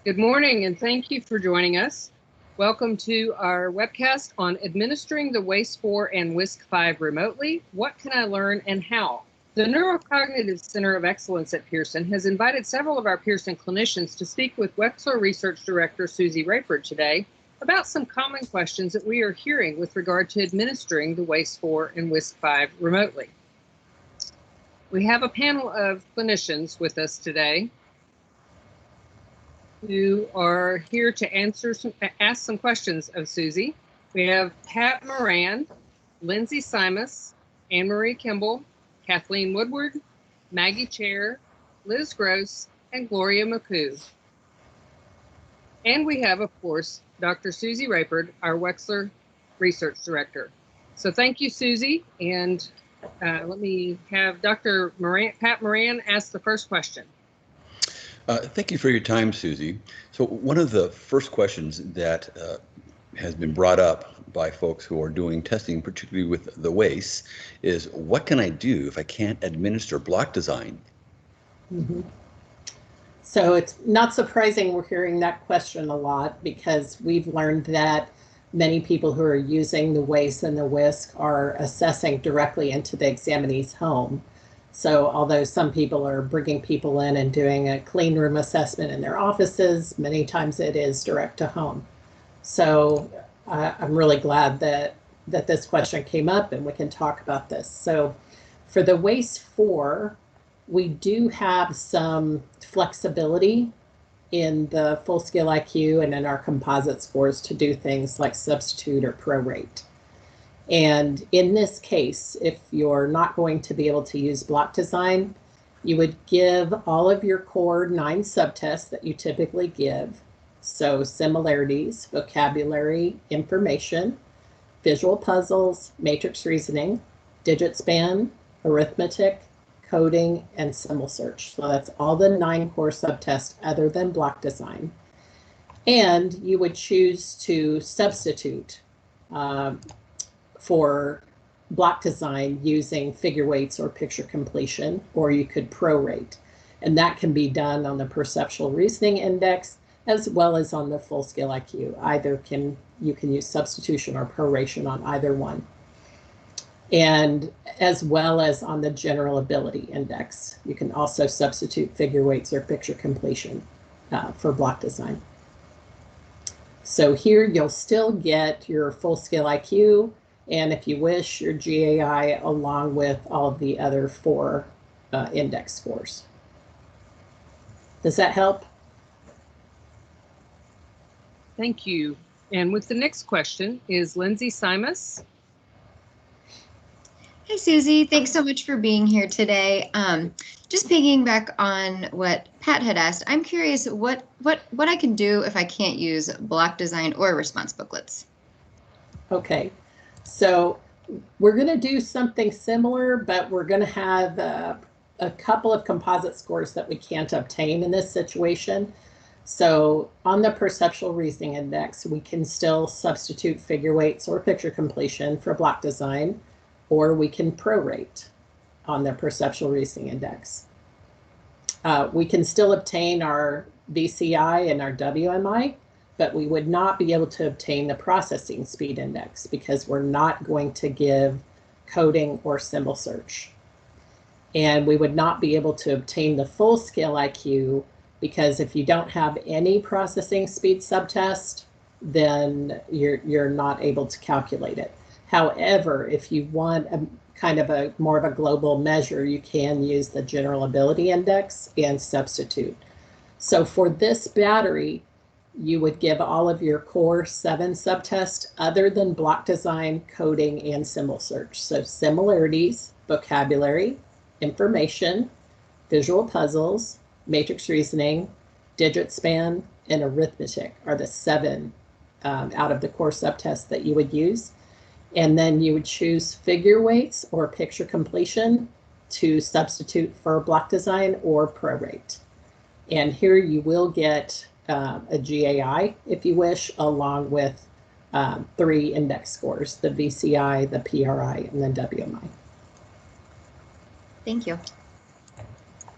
Good morning, and thank you for joining us. Welcome to our webcast on administering the WAIS-IV and WISC-V remotely. What can I learn and how? The Neurocognitive Center of Excellence at Pearson has invited several of our Pearson clinicians to speak with Wechsler Research Director Susie Raiford today about some common questions that we are hearing with regard to administering the WAIS-IV and WISC-V remotely. We have a panel of clinicians with us today who are here to ask some questions of Susie. We have Pat Moran, Lindsay Simas, Anne-Marie Kimbell, Kathleen Woodward, Maggie Kjer, Liz Gross, and Gloria McCoo. And we have, of course, Dr. Susie Raiford, our Wechsler Research Director. So thank you, Susie. And let me have Dr. Pat Moran ask the first question. Thank you for your time, Susie. So one of the first questions that has been brought up by folks who are doing testing, particularly with the WAIS, is what can I do if I can't administer block design? Mm-hmm. So it's not surprising we're hearing that question a lot, because we've learned that many people who are using the WAIS and the WISC are assessing directly into the examinee's home. So although some people are bringing people in and doing a clean room assessment in their offices, many times it is direct to home. So I'm really glad that this question came up and we can talk about this. So for the WAIS-IV, we do have some flexibility in the full scale IQ and in our composite scores to do things like substitute or prorate. And in this case, if you're not going to be able to use block design, you would give all of your core 9 subtests that you typically give. So similarities, vocabulary, information, visual puzzles, matrix reasoning, digit span, arithmetic, coding, and symbol search. So that's all the 9 core subtests other than block design. And you would choose to substitute for block design using figure weights or picture completion, or you could prorate. And that can be done on the perceptual reasoning index as well as on the full scale IQ. You can use substitution or proration on either one. And as well as on the general ability index. You can also substitute figure weights or picture completion for block design. So here you'll still get your full scale IQ, and if you wish, your GAI along with all of the other 4 index scores. Does that help? Thank you. And with the next question is Lindsay Simas. Hi, Susie. Thanks so much for being here today. Just piggyback on what Pat had asked, I'm curious what I can do if I can't use block design or response booklets. Okay. So we're going to do something similar, but we're going to have a couple of composite scores that we can't obtain in this situation. So on the perceptual reasoning index, we can still substitute figure weights or picture completion for block design, or we can prorate on the perceptual reasoning index. We can still obtain our VCI and our WMI, but we would not be able to obtain the processing speed index because we're not going to give coding or symbol search. And we would not be able to obtain the full scale IQ because if you don't have any processing speed subtest, then you're not able to calculate it. However, if you want a kind of more of a global measure, you can use the general ability index and substitute. So for this battery, you would give all of your core 7 subtests other than block design, coding, and symbol search. So similarities, vocabulary, information, visual puzzles, matrix reasoning, digit span, and arithmetic are the 7 out of the core subtests that you would use. And then you would choose figure weights or picture completion to substitute for block design or prorate. And here you will get a GAI, if you wish, along with 3 index scores, the VCI, the PRI, and the WMI. Thank you.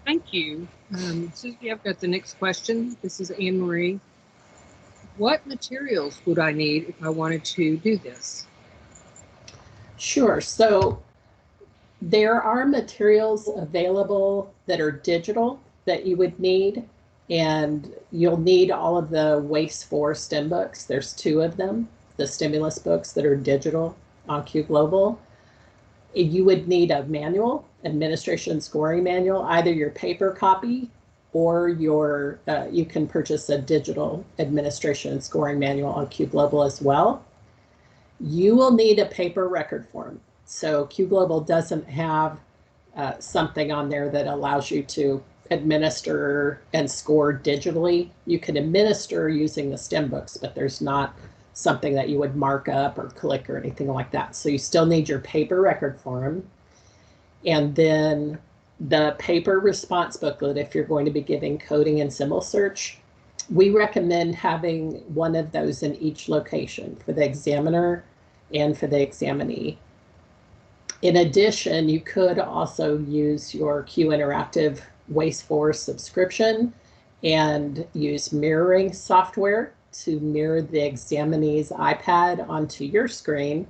Thank you. Susie, I've got the next question. This is Anne Marie. What materials would I need if I wanted to do this? Sure. So there are materials available that are digital that you would need, and you'll need all of the WAIS-IV STEM books. There's 2 of them, the stimulus books that are digital on Q Global. You would need a manual, administration scoring manual, either your paper copy or your you can purchase a digital administration scoring manual on Q Global as well. You will need a paper record form. So Q Global doesn't have something on there that allows you to administer and score digitally. You can administer using the STEM books, but there's not something that you would mark up or click or anything like that. So you still need your paper record form, and then the paper response booklet if you're going to be giving coding and symbol search. We recommend having one of those in each location for the examiner and for the examinee. In addition, you could also use your Q Interactive WAIS-IV subscription and use mirroring software to mirror the examinee's iPad onto your screen,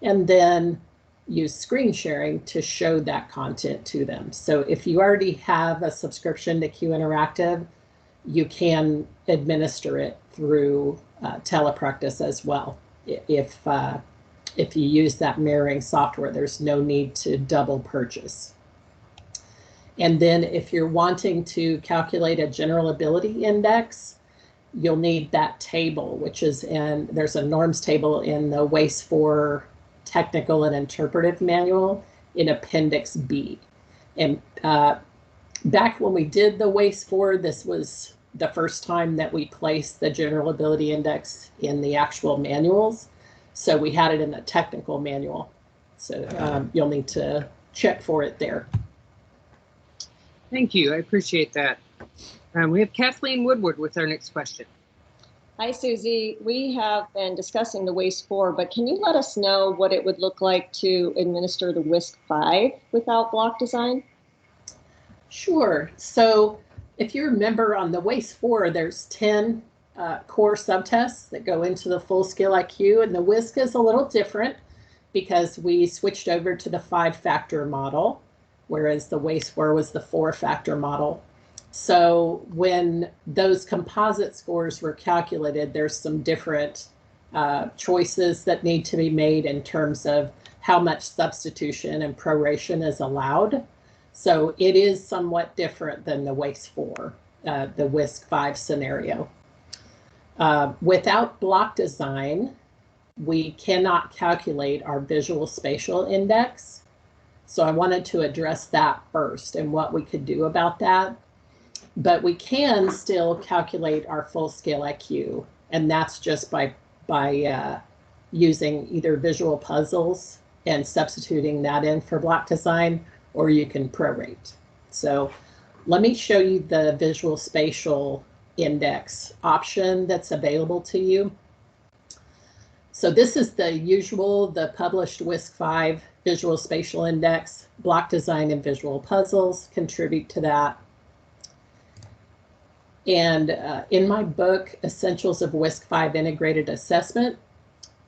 and then use screen sharing to show that content to them. So if you already have a subscription to Q Interactive, you can administer it through Telepractice as well. If you use that mirroring software, there's no need to double purchase. And then if you're wanting to calculate a general ability index, you'll need that table, which is there's a norms table in the WAIS-IV Technical and Interpretive Manual in Appendix B. And back when we did the WAIS-IV, this was the first time that we placed the general ability index in the actual manuals. So we had it in the technical manual. So you'll need to check for it there. Thank you. I appreciate that. We have Kathleen Woodward with our next question. Hi, Susie. We have been discussing the WAIS-IV, but can you let us know what it would look like to administer the WISC-V without block design? Sure. So if you remember on the WAIS-IV, there's 10 core subtests that go into the full skill IQ, and the WISC is a little different because we switched over to the 5-factor model, whereas the WAIS-IV was the 4-factor model. So when those composite scores were calculated, there's some different choices that need to be made in terms of how much substitution and proration is allowed. So it is somewhat different than the WAIS-IV, the WISC-V scenario. Without block design, we cannot calculate our visual spatial index. So I wanted to address that first and what we could do about that. But we can still calculate our full scale IQ, and that's just by using either visual puzzles and substituting that in for block design, or you can prorate. So let me show you the visual spatial index option that's available to you. So this is the published WISC-V visual spatial index. Block design and visual puzzles contribute to that. And in my book, Essentials of WISC-V Integrated Assessment,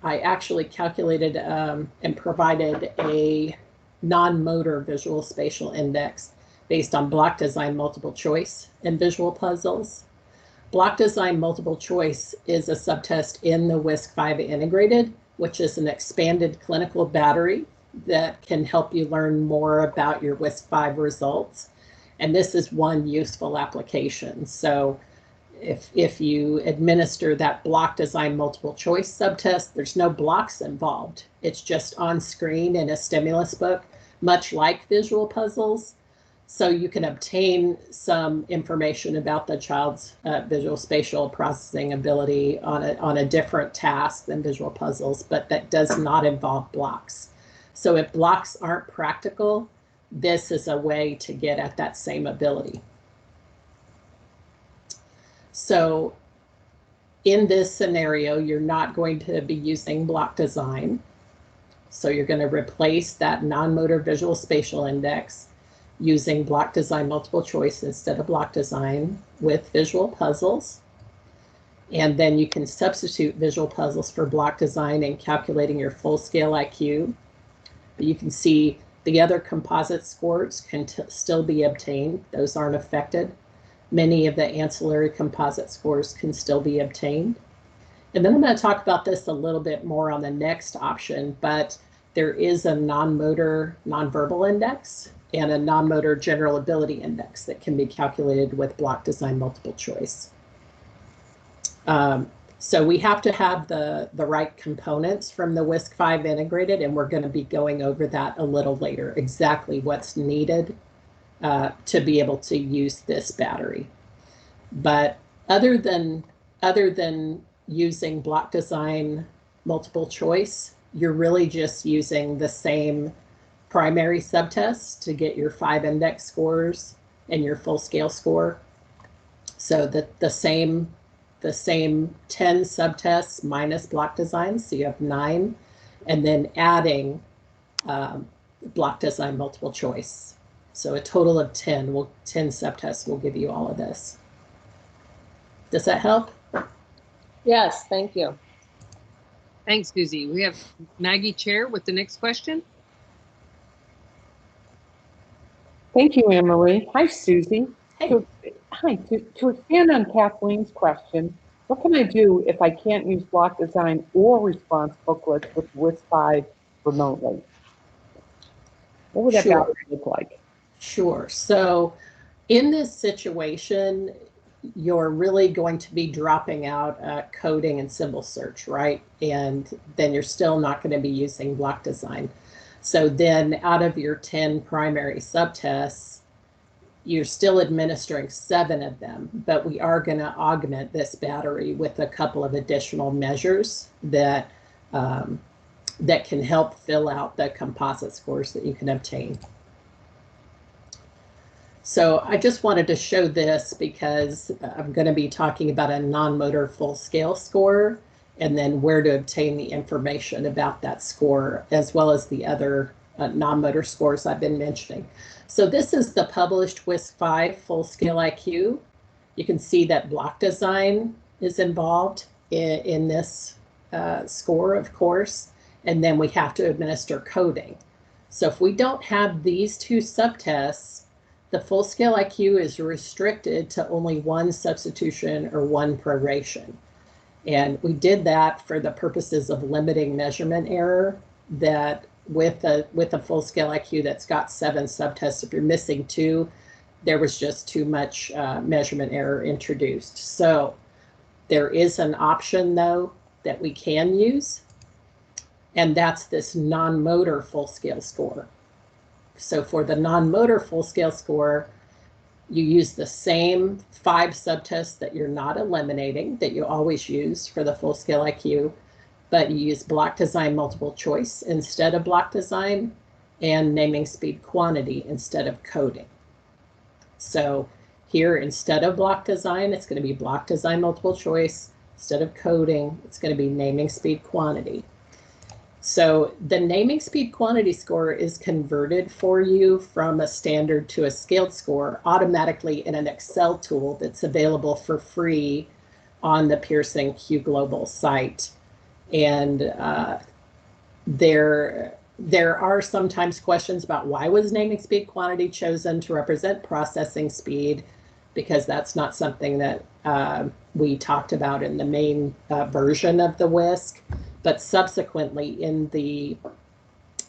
I actually calculated and provided a non-motor visual spatial index based on block design multiple choice and visual puzzles. Block design multiple choice is a subtest in the WISC-V Integrated, which is an expanded clinical battery that can help you learn more about your WISC-V results. And this is one useful application. So if you administer that block design multiple choice subtest, there's no blocks involved. It's just on screen in a stimulus book, much like visual puzzles. So you can obtain some information about the child's visual spatial processing ability on a different task than visual puzzles, but that does not involve blocks. So if blocks aren't practical, this is a way to get at that same ability. So in this scenario, you're not going to be using block design. So you're going to replace that non-motor visual spatial index. using block design multiple choice instead of block design with visual puzzles. And then you can substitute visual puzzles for block design in calculating your full scale IQ. But you can see the other composite scores can still be obtained. Those aren't affected. Many of the ancillary composite scores can still be obtained. And then I'm going to talk about this a little bit more on the next option, but there is a non-motor nonverbal index and a non-motor general ability index that can be calculated with block design multiple choice. So we have to have the right components from the WISC-V integrated, and we're going to be going over that a little later, exactly what's needed to be able to use this battery. But other than using block design multiple choice, you're really just using the same primary subtests to get your 5 index scores and your full scale score. So the same 10 subtests minus block design, so you have 9, and then adding block design multiple choice. So a total of 10 subtests will give you all of this. Does that help? Yes, thank you. Thanks, Susie. We have Maggie Kjer with the next question. Thank you, Anne-Marie. Hi, Susie. Hey. To expand on Kathleen's question, what can I do if I can't use block design or response booklets with WISC-V remotely? What would that battery look like? Sure. So in this situation, you're really going to be dropping out coding and symbol search, right? And then you're still not going to be using block design. So then out of your 10 primary subtests, you're still administering 7 of them, but we are going to augment this battery with a couple of additional measures that that can help fill out the composite scores that you can obtain. So I just wanted to show this because I'm going to be talking about a non-motor full scale score and then where to obtain the information about that score, as well as the other non-motor scores I've been mentioning. So this is the published WISC-V full scale IQ. You can see that block design is involved in this score, of course, and then we have to administer coding. So if we don't have these 2 subtests, the full scale IQ is restricted to only 1 substitution or 1 proration. And we did that for the purposes of limiting measurement error, that with a full scale IQ that's got 7 subtests, if you're missing 2, there was just too much measurement error introduced. So there is an option though that we can use, and that's this non-motor full scale score. So for the non-motor full scale score, you use the same 5 subtests that you're not eliminating, that you always use for the full scale IQ, but you use block design multiple choice instead of block design, and naming speed quantity instead of coding. So here, instead of block design, it's going to be block design multiple choice. Instead of coding, it's going to be naming speed quantity. So the naming speed quantity score is converted for you from a standard to a scaled score automatically in an Excel tool that's available for free on the Pearson Q Global site. And there are sometimes questions about why was naming speed quantity chosen to represent processing speed, because that's not something that we talked about in the main version of the WISC. But subsequently in the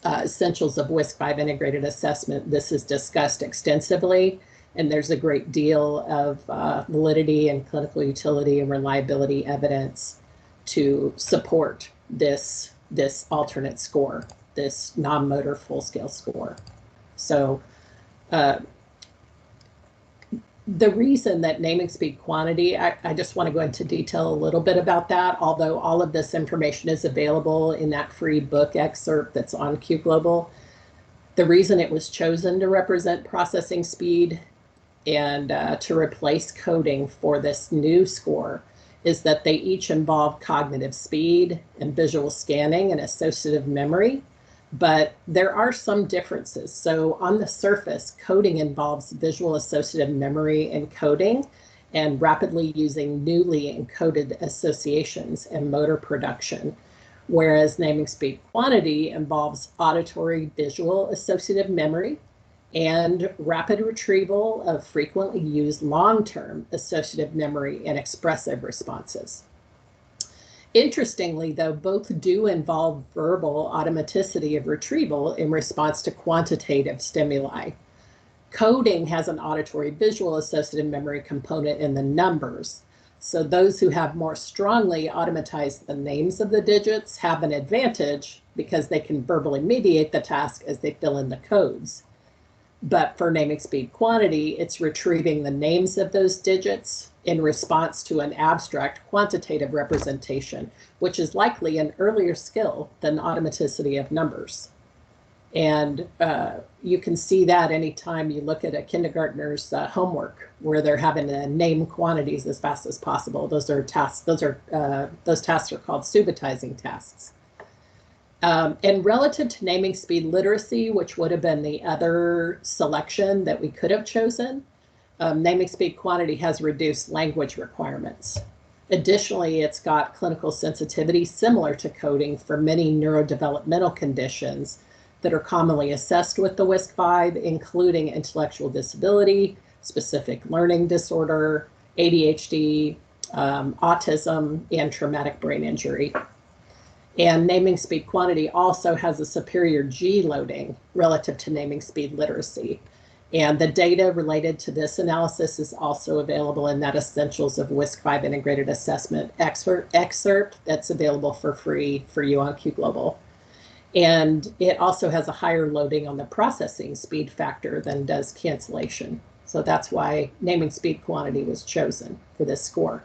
Essentials of WISC-V Integrated Assessment, this is discussed extensively, and there's a great deal of validity and clinical utility and reliability evidence to support this alternate score, this non-motor full-scale score. So the reason that naming speed quantity, I just want to go into detail a little bit about that, although all of this information is available in that free book excerpt that's on Q Global. The reason it was chosen to represent processing speed and to replace coding for this new score is that they each involve cognitive speed and visual scanning and associative memory. but there are some differences. So on the surface, coding involves visual associative memory encoding and rapidly using newly encoded associations and motor production, whereas naming speed quantity involves auditory visual associative memory and rapid retrieval of frequently used long-term associative memory and expressive responses. Interestingly, though, both do involve verbal automaticity of retrieval in response to quantitative stimuli. Coding has an auditory visual associative memory component in the numbers. So those who have more strongly automatized the names of the digits have an advantage because they can verbally mediate the task as they fill in the codes. But for naming speed quantity, it's retrieving the names of those digits in response to an abstract quantitative representation, which is likely an earlier skill than automaticity of numbers. And you can see that anytime you look at a kindergartner's homework, where they're having to name quantities as fast as possible. Those are tasks. Those tasks are called subitizing tasks. And relative to naming speed literacy, which would have been the other selection that we could have chosen, naming speed quantity has reduced language requirements. Additionally, it's got clinical sensitivity similar to coding for many neurodevelopmental conditions that are commonly assessed with the WISC-V, including intellectual disability, specific learning disorder, ADHD, autism, and traumatic brain injury. And naming speed quantity also has a superior G loading relative to naming speed literacy. And the data related to this analysis is also available in that Essentials of WISC-V Integrated Assessment excerpt that's available for free for you on Q Global. And it also has a higher loading on the processing speed factor than does cancellation. So that's why naming speed quantity was chosen for this score.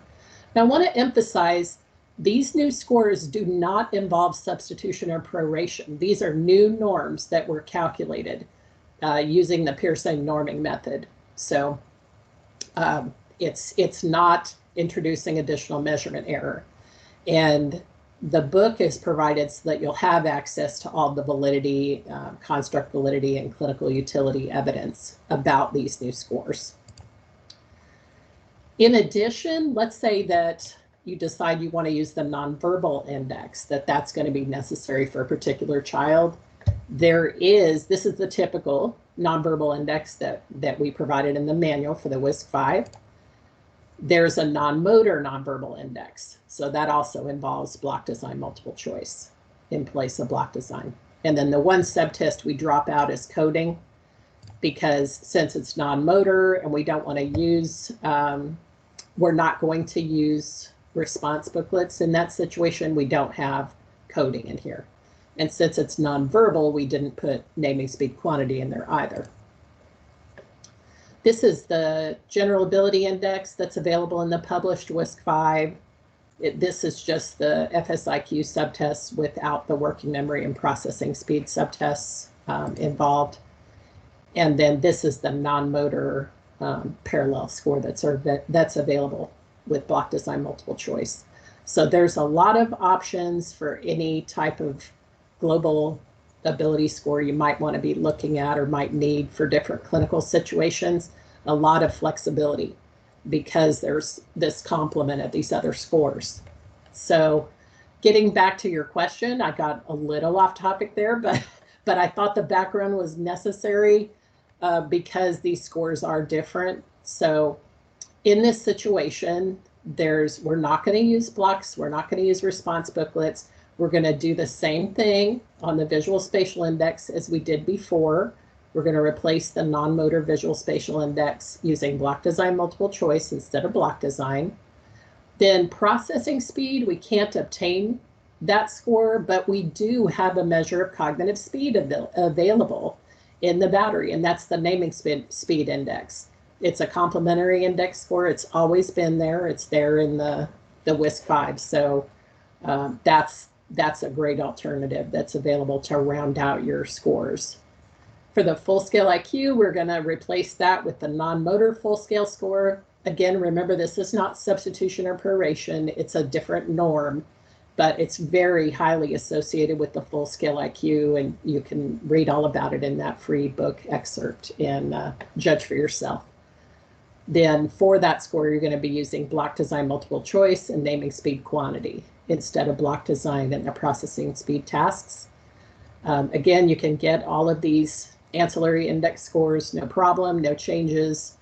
Now I want to emphasize these new scores do not involve substitution or proration. These are new norms that were calculated using the Pearson norming method. So it's not introducing additional measurement error. And the book is provided so that you'll have access to all the validity, construct validity, and clinical utility evidence about these new scores. In addition, let's say that you decide you want to use the nonverbal index, that's going to be necessary for a particular child. This is the typical nonverbal index that we provided in the manual for the WISC-V. There's a non-motor nonverbal index. So that also involves block design multiple choice in place of block design. And then the one subtest we drop out is coding, because since it's non-motor and we don't want to use, we're not going to use response booklets in that situation, we don't have coding in here. And since it's nonverbal, we didn't put naming speed quantity in there either. This is the general ability index that's available in the published WISC-V. This is just the FSIQ subtests without the working memory and processing speed subtests involved. And then this is the non-motor parallel score that's available with block design multiple choice. So there's a lot of options for any type of global ability score you might want to be looking at or might need for different clinical situations. A lot of flexibility because there's this complement of these other scores. So getting back to your question, I got a little off topic there, but I thought the background was necessary because these scores are different. So in this situation, we're not going to use blocks, we're not going to use response booklets. We're going to do the same thing on the visual spatial index as we did before. We're going to replace the non-motor visual spatial index using block design multiple choice instead of block design. Then processing speed, we can't obtain that score, but we do have a measure of cognitive speed available in the battery, and that's the naming speed index. It's a complementary index score. It's always been there. It's there in the WISC-V. So that's a great alternative that's available to round out your scores. For the full scale IQ, we're going to replace that with the non-motor full scale score. Again, remember, this is not substitution or proration. It's a different norm but it's very highly associated with the full scale IQ, and you can read all about it in that free book excerpt and judge for yourself. Then for that score, you're going to be using block design multiple choice and naming speed quantity instead of block design and the processing speed tasks. Again, you can get all of these ancillary index scores, no problem, no changes.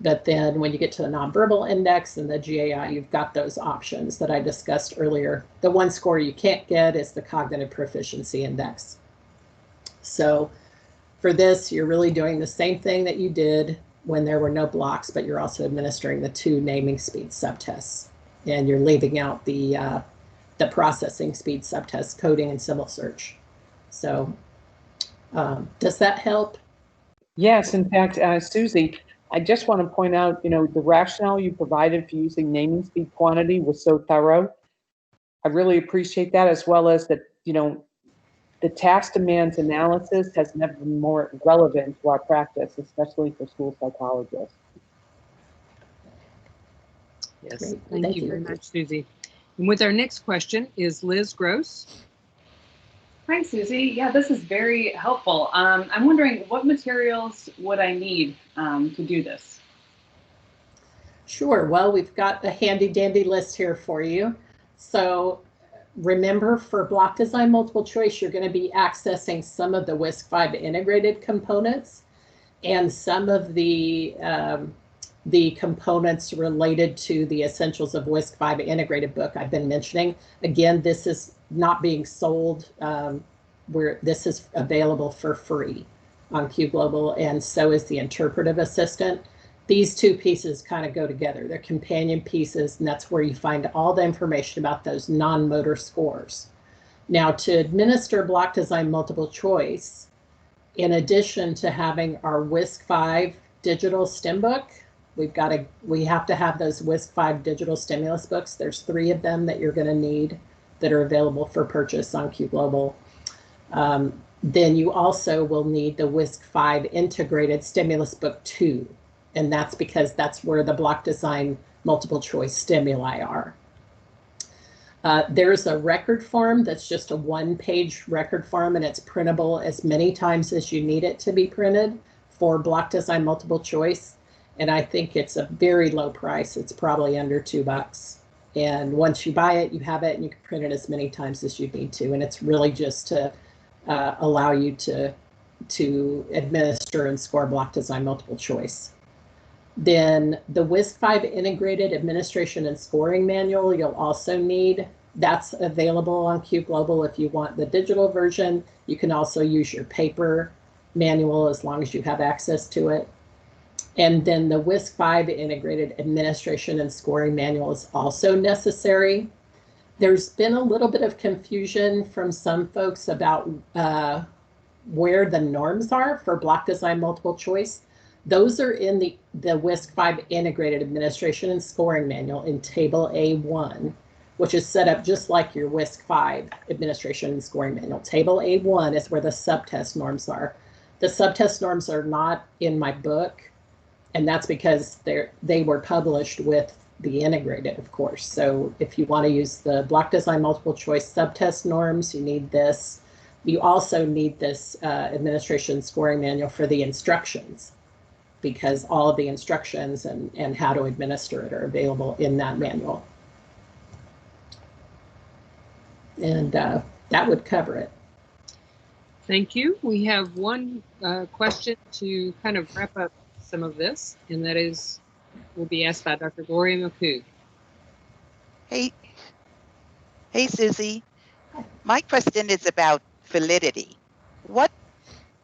But then when you get to the nonverbal index and the GAI, you've got those options that I discussed earlier. The one score you can't get is the cognitive proficiency index. So for this, you're really doing the same thing that you did when there were no blocks, but you're also administering the 2 naming speed subtests. And you're leaving out the processing speed subtests, coding and symbol search. So does that help? Yes, in fact, Susie, I just want to point out, the rationale you provided for using naming speed quantity was so thorough. I really appreciate that, as well as that, the task demands analysis has never been more relevant to our practice, especially for school psychologists. Yes, Great. thank you very much, Susie. And with our next question is Liz Gross. Hi, Susie. Yeah, this is very helpful. I'm wondering what materials would I need to do this? Sure. Well, we've got a handy dandy list here for you. So remember, for block design multiple choice, you're going to be accessing some of the WISC-V integrated components and some of the components related to the Essentials of WISC-V integrated book I've been mentioning. Again, this is not being sold, where this is available for free on Q Global, and so is the interpretive assistant. These 2 pieces kind of go together. They're companion pieces, and that's where you find all the information about those non-motor scores. Now, to administer block design multiple choice, in addition to having our WISC-V digital STEM book, we have to have those WISC-V digital stimulus books. There's 3 of them that you're going to need that are available for purchase on Q Global. Then you also will need the WISC-V integrated stimulus book 2, and that's because that's where the block design multiple choice stimuli are. There's a record form that's just a 1-page record form, and it's printable as many times as you need it to be printed for block design multiple choice. And I think it's a very low price. It's probably under $2. And once you buy it, you have it, and you can print it as many times as you need to. And it's really just to allow you to administer and score block design multiple choice. Then the WISC-V integrated administration and scoring manual you'll also need. That's available on Q Global if you want the digital version. You can also use your paper manual as long as you have access to it. And then the WISC-V integrated administration and scoring manual is also necessary. There's been a little bit of confusion from some folks about where the norms are for block design multiple choice. Those are in the WISC-V integrated administration and scoring manual in table A1, which is set up just like your WISC-V administration and scoring manual. Table A1 is where the subtest norms are. The subtest norms are not in my book, and that's because they were published with the integrated, of course. So if you want to use the block design multiple choice subtest norms, you need this. You also need this administration scoring manual for the instructions, because all of the instructions and how to administer it are available in that manual. And that would cover it. Thank you. We have one question to kind of wrap up some of this, and that will be asked by Dr. Gloria McCoog. Hey, Susie. My question is about validity. What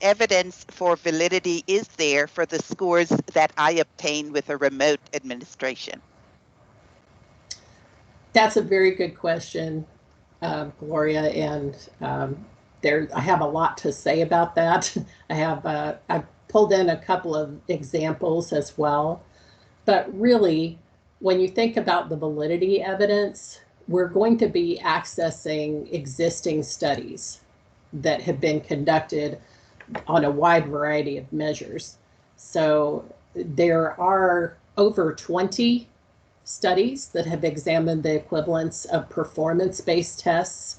evidence for validity is there for the scores that I obtain with a remote administration? That's a very good question, Gloria, and I have a lot to say about that. I've pulled in a couple of examples as well, but really, when you think about the validity evidence, we're going to be accessing existing studies that have been conducted on a wide variety of measures. So there are over 20 studies that have examined the equivalence of performance-based tests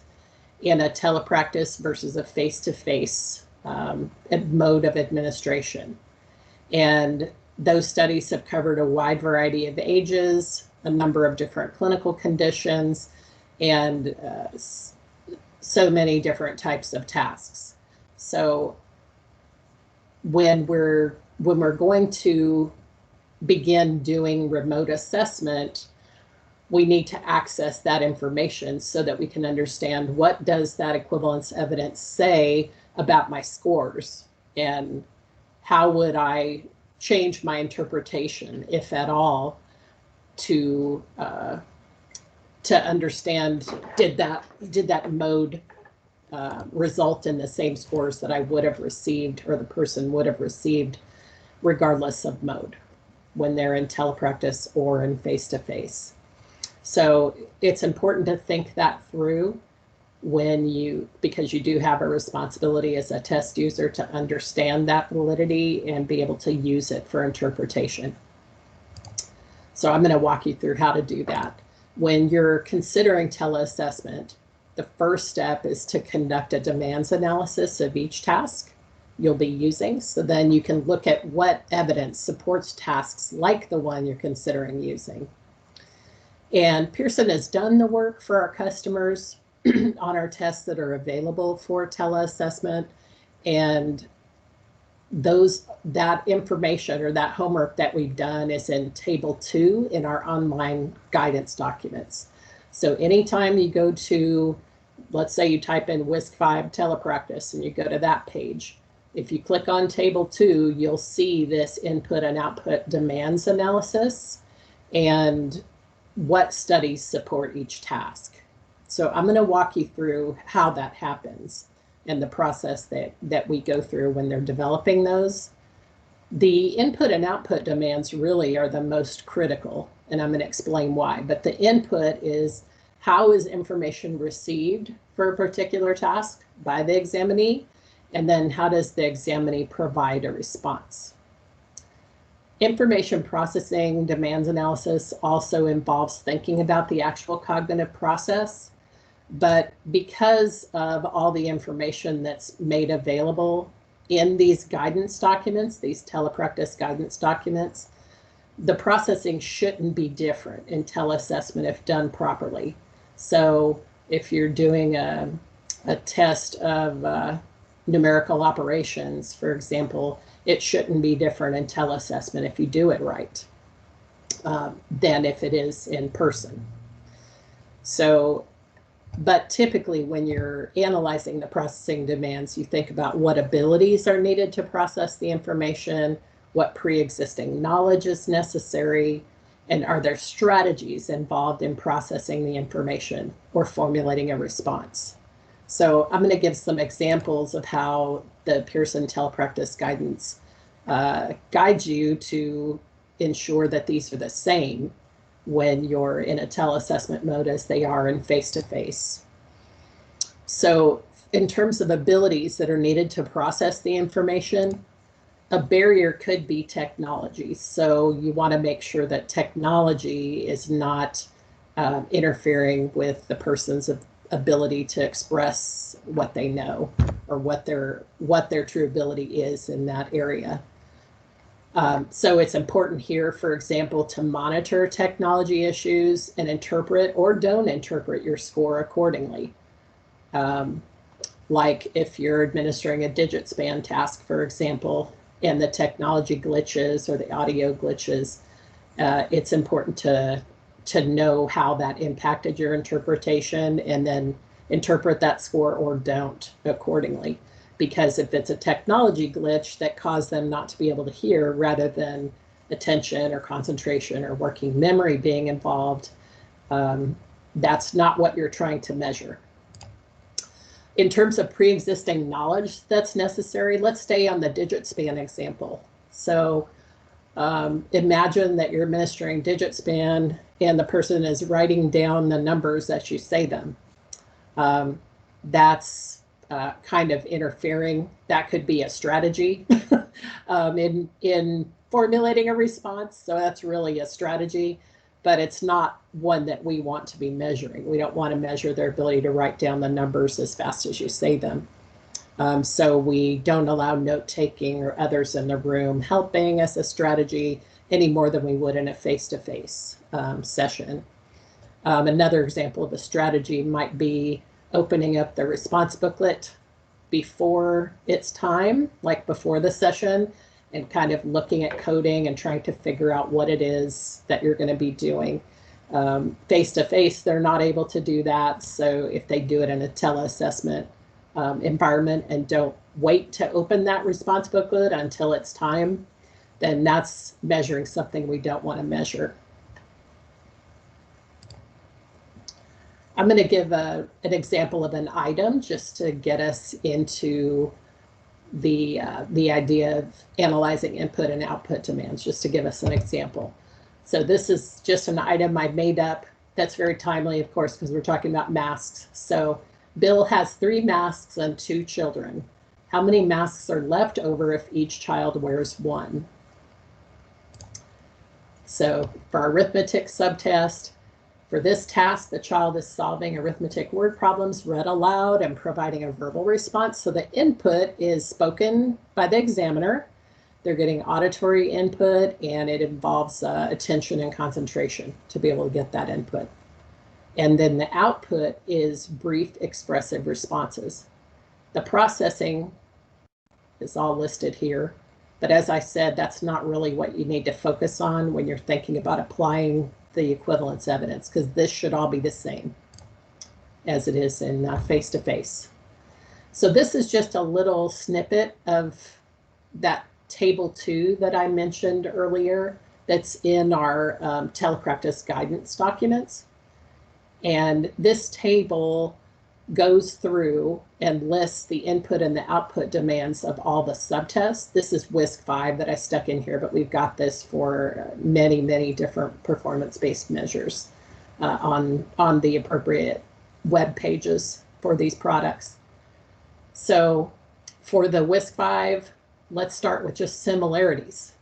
in a telepractice versus a face-to-face mode of administration. And those studies have covered a wide variety of ages, a number of different clinical conditions, and so many different types of tasks. So when we're going to begin doing remote assessment, we need to access that information so that we can understand what does that equivalence evidence say about my scores, and how would I change my interpretation, if at all, to understand did that mode result in the same scores that I would have received or the person would have received regardless of mode when they're in telepractice or in face-to-face. So it's important to think that through because you do have a responsibility as a test user to understand that validity and be able to use it for interpretation. So I'm going to walk you through how to do that. When you're considering teleassessment, the first step is to conduct a demands analysis of each task you'll be using. So then you can look at what evidence supports tasks like the one you're considering using. And Pearson has done the work for our customers on our tests that are available for teleassessment, and that information or that homework that we've done is in Table 2 in our online guidance documents. So anytime you go to, let's say you type in WISC-V telepractice and you go to that page, if you click on Table 2, you'll see this input and output demands analysis and what studies support each task. So I'm going to walk you through how that happens and the process that we go through when they're developing those. The input and output demands really are the most critical, and I'm going to explain why. But the input is how is information received for a particular task by the examinee, and then how does the examinee provide a response. Information processing demands analysis also involves thinking about the actual cognitive process. But because of all the information that's made available in these guidance documents, these telepractice guidance documents, the processing shouldn't be different in teleassessment if done properly. So if you're doing a test of numerical operations, for example, it shouldn't be different in teleassessment if you do it right than if it is in person. So, but typically when you're analyzing the processing demands, you think about what abilities are needed to process the information, what pre-existing knowledge is necessary, and are there strategies involved in processing the information or formulating a response. So I'm going to give some examples of how the Pearson Telepractice guidance guides you to ensure that these are the same when you're in a teleassessment mode as they are in face-to-face. So in terms of abilities that are needed to process the information, a barrier could be technology. So you want to make sure that technology is not interfering with the person's ability to express what they know or what their true ability is in that area. So it's important here, for example, to monitor technology issues and interpret or don't interpret your score accordingly. Like if you're administering a digit span task, for example, and the technology glitches or the audio glitches, it's important to know how that impacted your interpretation and then interpret that score or don't accordingly. Because if it's a technology glitch that caused them not to be able to hear rather than attention or concentration or working memory being involved, that's not what you're trying to measure. In terms of pre-existing knowledge that's necessary, let's stay on the digit span example. So imagine that you're administering digit span and the person is writing down the numbers as you say them. That's kind of interfering. That could be a strategy in formulating a response. So that's really a strategy. but it's not one that we want to be measuring. We don't want to measure their ability to write down the numbers as fast as you say them. So we don't allow note-taking or others in the room helping as a strategy any more than we would in a face-to-face session. Another example of a strategy might be opening up the response booklet before it's time, like before the session, and kind of looking at coding and trying to figure out what it is that you're going to be doing. Face-to-face, they're not able to do that. So if they do it in a teleassessment environment and don't wait to open that response booklet until it's time, then that's measuring something we don't want to measure. I'm going to give an example of an item just to get us into the idea of analyzing input and output demands, just to give us an example. So this is just an item I made up that's very timely, of course, because we're talking about masks. So Bill has 3 masks and 2 children. How many masks are left over if each child wears 1? So for our arithmetic subtest, for this task, the child is solving arithmetic word problems read aloud and providing a verbal response. So the input is spoken by the examiner. They're getting auditory input, and it involves attention and concentration to be able to get that input. And then the output is brief expressive responses. The processing is all listed here. But as I said, that's not really what you need to focus on when you're thinking about applying the equivalence evidence, because this should all be the same as it is in face-to-face. So this is just a little snippet of that table 2 that I mentioned earlier that's in our Telepractice guidance documents. And this table goes through and lists the input and the output demands of all the subtests. This is WISC-V that I stuck in here, but we've got this for many, many different performance-based measures on the appropriate web pages for these products. So for the WISC-V, let's start with just similarities.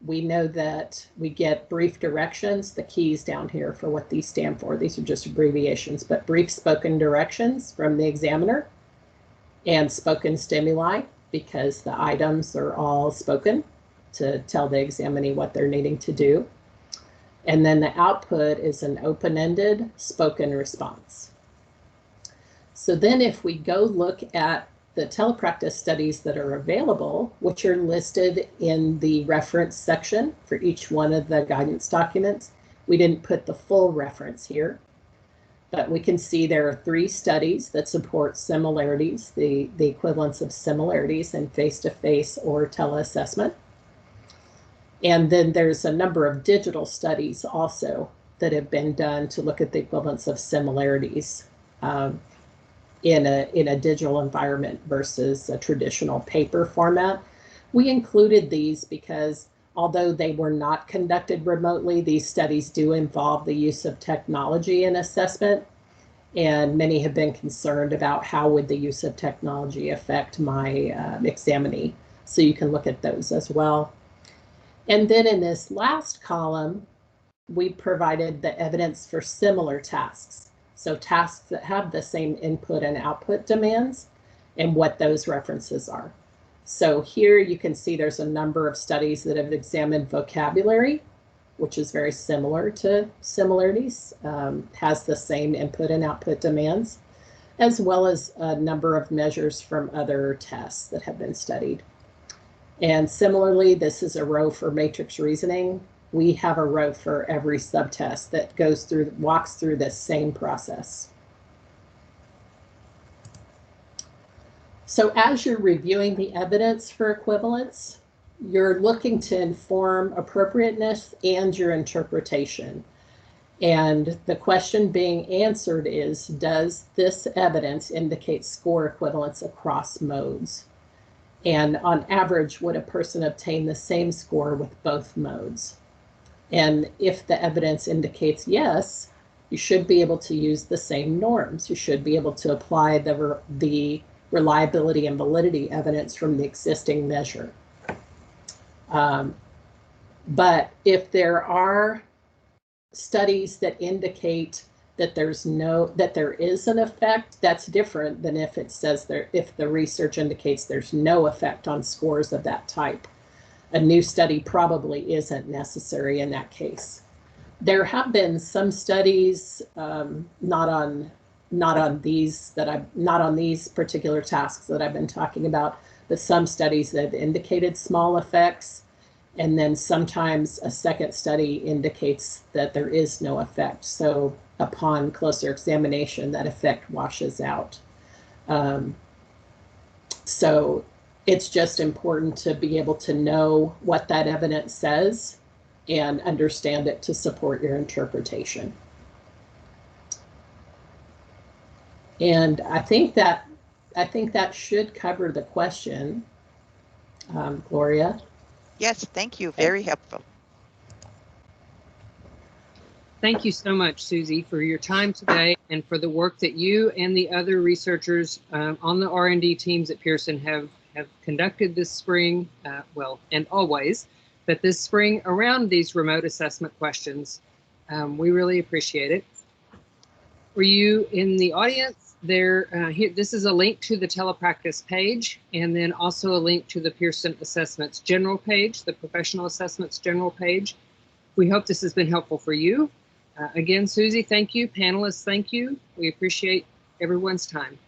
We know that we get brief directions, the keys down here for what these stand for. These are just abbreviations, but brief spoken directions from the examiner and spoken stimuli, because the items are all spoken to tell the examinee what they're needing to do. And then the output is an open-ended spoken response. So then if we go look at the telepractice studies that are available, which are listed in the reference section for each one of the guidance documents. We didn't put the full reference here, but we can see there are 3 studies that support similarities, the equivalence of similarities in face-to-face or teleassessment. And then there's a number of digital studies also that have been done to look at the equivalence of similarities in a digital environment versus a traditional paper format. We included these because although they were not conducted remotely, these studies do involve the use of technology in assessment, and many have been concerned about how would the use of technology affect my examinee. So you can look at those as well. And then in this last column, we provided the evidence for similar tasks. So tasks that have the same input and output demands and what those references are. So here you can see there's a number of studies that have examined vocabulary, which is very similar to similarities, has the same input and output demands, as well as a number of measures from other tests that have been studied. And similarly, this is a row for matrix reasoning. We have a row for every subtest that walks through this same process. So as you're reviewing the evidence for equivalence, you're looking to inform appropriateness and your interpretation. And the question being answered is, does this evidence indicate score equivalence across modes? And on average, would a person obtain the same score with both modes? And if the evidence indicates yes, you should be able to use the same norms. You should be able to apply the reliability and validity evidence from the existing measure. But if there are studies that indicate that there is an effect, that's different than if it says if the research indicates there's no effect on scores of that type. A new study probably isn't necessary in that case. There have been some studies, not on these particular tasks that I've been talking about, but some studies that have indicated small effects, and then sometimes a second study indicates that there is no effect. So upon closer examination, that effect washes out. So it's just important to be able to know what that evidence says and understand it to support your interpretation. And I think that should cover the question, Gloria. Yes, thank you. Very helpful. Thank you so much, Susie, for your time today and for the work that you and the other researchers on the R&D teams at Pearson have conducted this spring, well, and always, but this spring around these remote assessment questions. We really appreciate it. For you in the audience, this is a link to the Telepractice page, and then also a link to the Pearson Assessments General page, the Professional Assessments General page. We hope this has been helpful for you. Again, Susie, thank you. Panelists, thank you. We appreciate everyone's time.